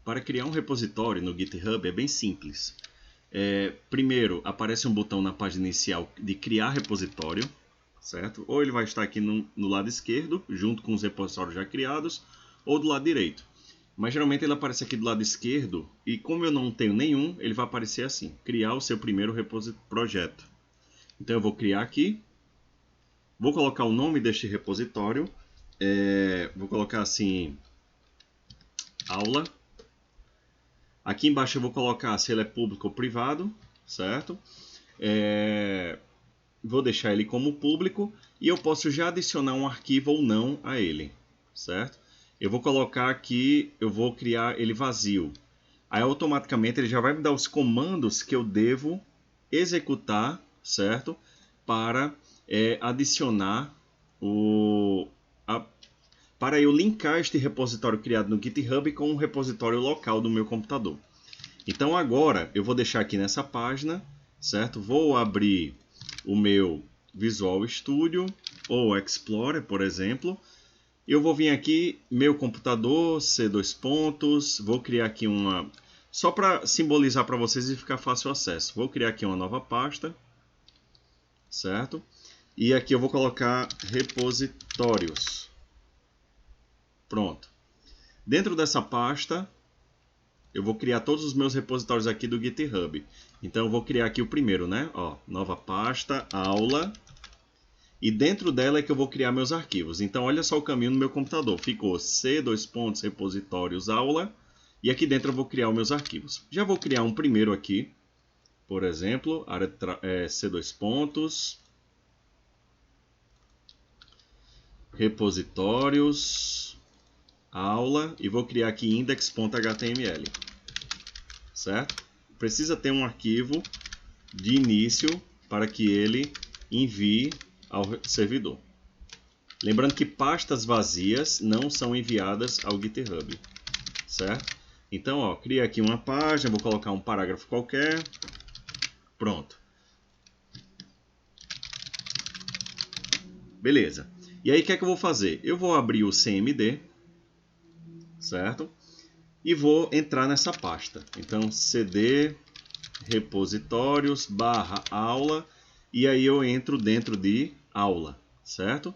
para criar um repositório no GitHub é bem simples. Primeiro, aparece um botão na página inicial de criar repositório, certo? Ou ele vai estar aqui no lado esquerdo, junto com os repositórios já criados, ou do lado direito. Mas geralmente ele aparece aqui do lado esquerdo, e como eu não tenho nenhum, ele vai aparecer assim, criar o seu primeiro projeto. Então eu vou criar aqui, vou colocar o nome deste repositório, vou colocar assim, aula. Aqui embaixo eu vou colocar se ele é público ou privado, certo? Vou deixar ele como público e eu posso já adicionar um arquivo ou não a ele, certo? Eu vou colocar aqui, eu vou criar ele vazio. Aí automaticamente ele já vai me dar os comandos que eu devo executar, certo? Para adicionar para eu linkar este repositório criado no GitHub com um repositório local do meu computador. Então agora eu vou deixar aqui nessa página, certo? Vou abrir o meu Visual Studio ou Explorer, por exemplo. Eu vou vir aqui, meu computador, C2 pontos, vou criar aqui uma... Só para simbolizar para vocês e ficar fácil o acesso. Vou criar aqui uma nova pasta, certo? E aqui eu vou colocar repositórios. Pronto. Dentro dessa pasta, eu vou criar todos os meus repositórios aqui do GitHub. Então eu vou criar aqui o primeiro, né? Ó, nova pasta, aula. E dentro dela é que eu vou criar meus arquivos. Então olha só o caminho no meu computador. Ficou C2 pontos repositórios aula. E aqui dentro eu vou criar os meus arquivos. Já vou criar um primeiro aqui. Por exemplo, C2 pontos. Repositórios. Aula. E vou criar aqui index.html. Certo? Precisa ter um arquivo de início para que ele envie ao servidor. Lembrando que pastas vazias não são enviadas ao GitHub, certo? Então, ó, cria aqui uma página, vou colocar um parágrafo qualquer. Pronto. Beleza. E aí, o que é que eu vou fazer? Eu vou abrir o CMD, certo? E vou entrar nessa pasta. Então, cd repositórios /aula e aí eu entro dentro de aula, certo?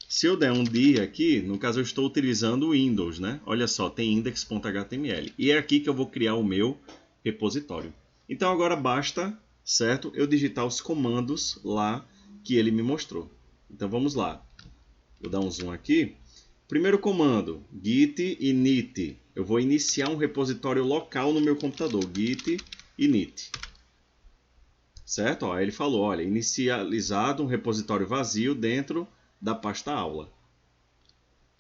Se eu der um dia aqui, no caso eu estou utilizando o Windows, né? Olha só, tem index.html. E é aqui que eu vou criar o meu repositório. Então agora basta, certo? Eu digitar os comandos lá que ele me mostrou. Então vamos lá. Vou dar um zoom aqui. Primeiro comando, git init. Eu vou iniciar um repositório local no meu computador. Git init. Certo? Ó, ele falou, olha, inicializado um repositório vazio dentro da pasta aula.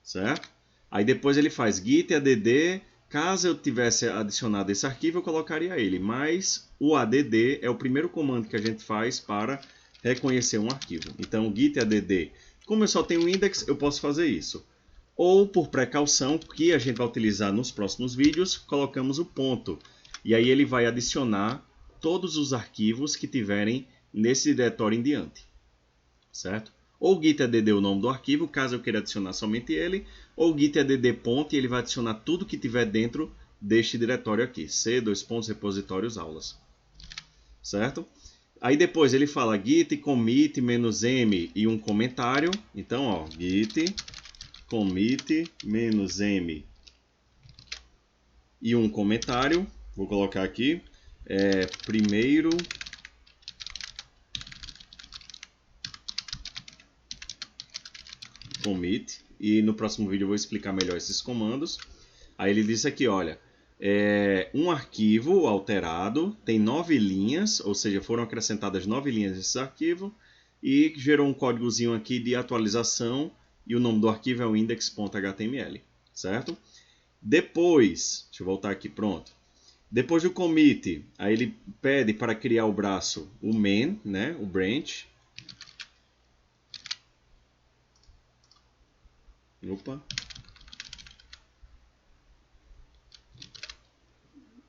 Certo? Aí depois ele faz git add. Caso eu tivesse adicionado esse arquivo, eu colocaria ele. Mas o add é o primeiro comando que a gente faz para reconhecer um arquivo. Então, git add. Como eu só tenho index, eu posso fazer isso. Ou, por precaução, que a gente vai utilizar nos próximos vídeos, colocamos o ponto. E aí ele vai adicionar todos os arquivos que tiverem nesse diretório em diante. Certo? Ou git add o nome do arquivo, caso eu queira adicionar somente ele, ou git add ponto e ele vai adicionar tudo que tiver dentro deste diretório aqui, C2 pontos repositórios aulas. Certo? Aí depois ele fala git commit "-m" e um comentário. Então, ó, git commit "-m" e um comentário. Vou colocar aqui, primeiro commit, e no próximo vídeo eu vou explicar melhor esses comandos. Aí ele diz aqui, olha, um arquivo alterado, tem 9 linhas, ou seja, foram acrescentadas 9 linhas nesse arquivo, e gerou um códigozinho aqui de atualização, e o nome do arquivo é o index.html, certo? Depois, deixa eu voltar aqui, pronto. Depois do commit, aí ele pede para criar o braço, o main, né, o branch. Opa.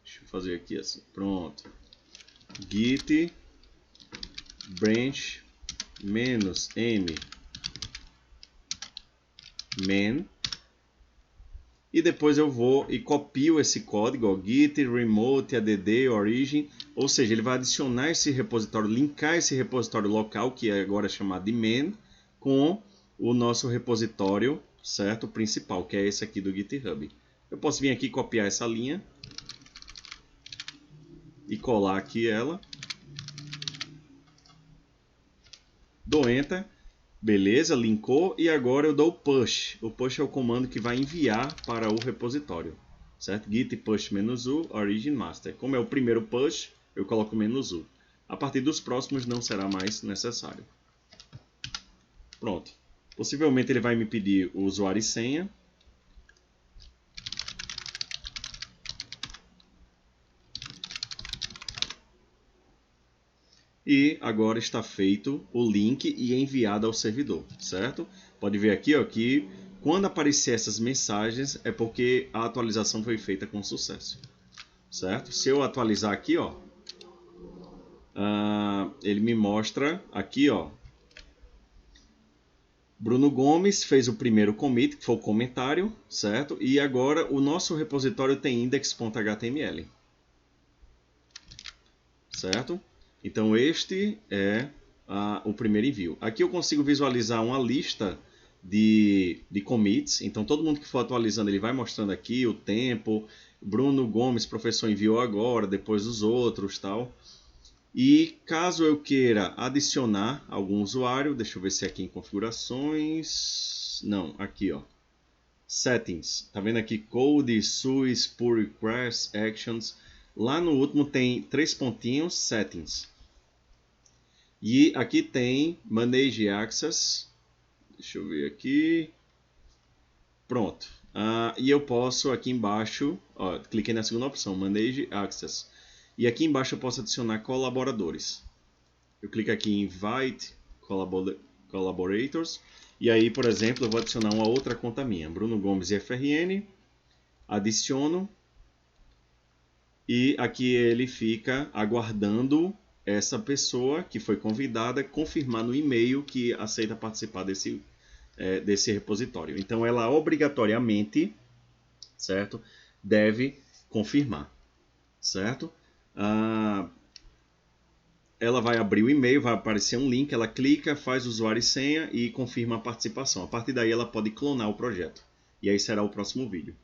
Deixa eu fazer aqui assim, pronto. Git branch -m main. E depois eu vou e copio esse código, ó, git remote add origin, ou seja, ele vai adicionar esse repositório, linkar esse repositório local, que é agora chamado de main, com o nosso repositório, certo, principal, que é esse aqui do GitHub. Eu posso vir aqui copiar essa linha e colar aqui ela. Dou Enter. Beleza, linkou. E agora eu dou o push. O push é o comando que vai enviar para o repositório. Certo? Git push "-u origin master. Como é o primeiro push, eu coloco "-u". A partir dos próximos não será mais necessário. Pronto. Possivelmente ele vai me pedir o usuário e senha. E agora está feito o link e enviado ao servidor, certo? Pode ver aqui, ó, que quando aparecer essas mensagens é porque a atualização foi feita com sucesso, certo? Se eu atualizar aqui, ó, ele me mostra aqui, ó, Bruno Gomes fez o primeiro commit, que foi o comentário, certo? E agora o nosso repositório tem index.html, certo? Então este é o primeiro envio. Aqui eu consigo visualizar uma lista de commits. Então todo mundo que for atualizando ele vai mostrando aqui o tempo. Bruno Gomes, professor, enviou agora, depois os outros, tal. E caso eu queira adicionar algum usuário, deixa eu ver se é aqui em configurações. Não, aqui, ó. Settings. Tá vendo aqui code, SUS, pull request, actions. Lá no último tem 3 pontinhos, settings. E aqui tem Manage Access. Deixa eu ver aqui. Pronto. E eu posso aqui embaixo, ó, cliquei na segunda opção, Manage Access. E aqui embaixo eu posso adicionar colaboradores. Eu clico aqui em Invite Collaborators. E aí, por exemplo, eu vou adicionar uma outra conta minha, Bruno Gomes FRN. Adiciono. E aqui ele fica aguardando essa pessoa que foi convidada confirmar no e-mail que aceita participar desse repositório. Então ela obrigatoriamente, certo, deve confirmar, certo? Ela vai abrir o e-mail, vai aparecer um link, ela clica, faz usuário e senha e confirma a participação. A partir daí ela pode clonar o projeto. E aí será o próximo vídeo.